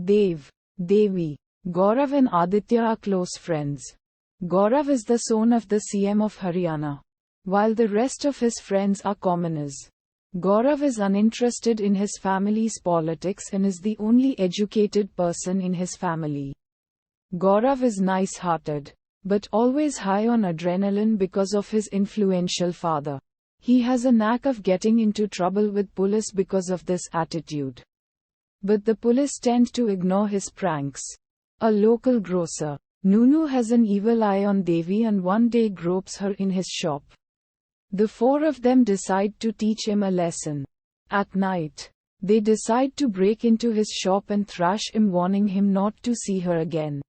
Dev, Devi, Gaurav and Aditya are close friends. Gaurav is the son of the CM of Haryana, while the rest of his friends are commoners. Gaurav is uninterested in his family's politics and is the only educated person in his family. Gaurav is nice-hearted, but always high on adrenaline because of his influential father. He has a knack of getting into trouble with police because of this attitude. But the police tend to ignore his pranks. A local grocer, Nunu, has an evil eye on Devi and one day gropes her in his shop. The four of them decide to teach him a lesson. At night, they decide to break into his shop and thrash him, warning him not to see her again.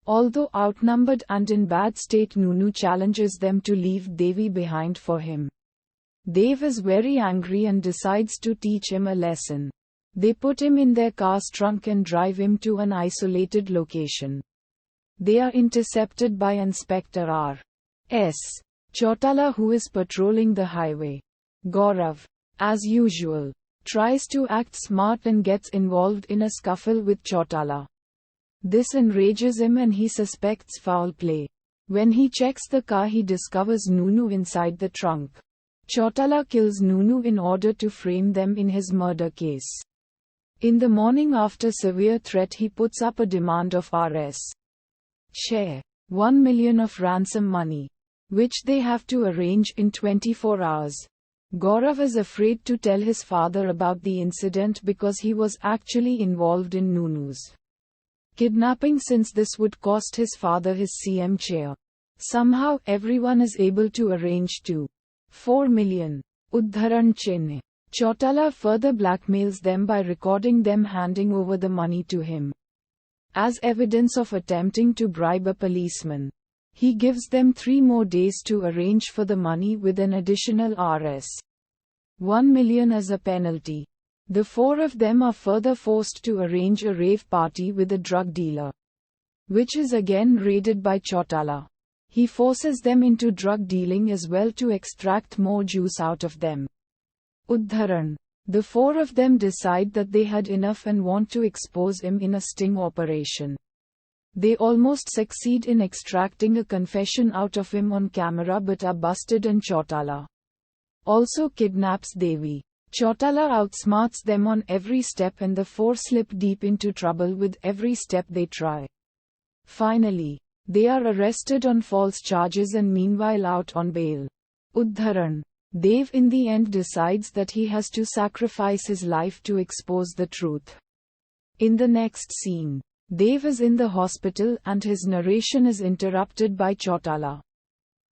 Although outnumbered and in bad state, Nunu challenges them to leave Devi behind for him. Dev is very angry and decides to teach him a lesson. They put him in their car's trunk and drive him to an isolated location. They are intercepted by Inspector R.S. Chautala, who is patrolling the highway. Gaurav, as usual, tries to act smart and gets involved in a scuffle with Chautala. This enrages him and he suspects foul play. When he checks the car, he discovers Nunu inside the trunk. Chautala kills Nunu in order to frame them in his murder case. In the morning, after severe threat, he puts up a demand of Rs. share 1 million of ransom money, which they have to arrange in 24 hours. Gaurav is afraid to tell his father about the incident because he was actually involved in Nunu's kidnapping, since this would cost his father his CM chair. Somehow everyone is able to arrange 4 million. Udharan Chinne. Chautala further blackmails them by recording them handing over the money to him. As evidence of attempting to bribe a policeman, he gives them 3 more days to arrange for the money with an additional Rs. 1 million as a penalty. The 4 of them are further forced to arrange a rave party with a drug dealer, which is again raided by Chautala. He forces them into drug dealing as well to extract more juice out of them. Udharan. The 4 of them decide that they had enough and want to expose him in a sting operation. They almost succeed in extracting a confession out of him on camera but are busted, and Chautala also kidnaps Devi. Chautala outsmarts them on every step and the 4 slip deep into trouble with every step they try. Finally, they are arrested on false charges and meanwhile out on bail. Udharan. Dev in the end decides that he has to sacrifice his life to expose the truth. In the next scene, Dev is in the hospital and his narration is interrupted by Chautala.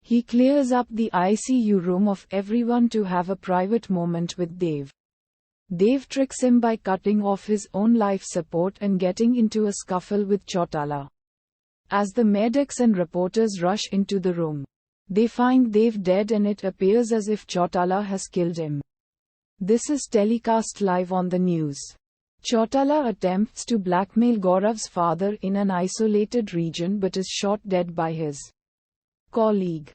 He clears up the ICU room of everyone to have a private moment with Dev. Dev tricks him by cutting off his own life support and getting into a scuffle with Chautala. As the medics and reporters rush into the room, they find Dev dead and it appears as if Chautala has killed him. This is telecast live on the news. Chautala attempts to blackmail Gaurav's father in an isolated region but is shot dead by his colleague.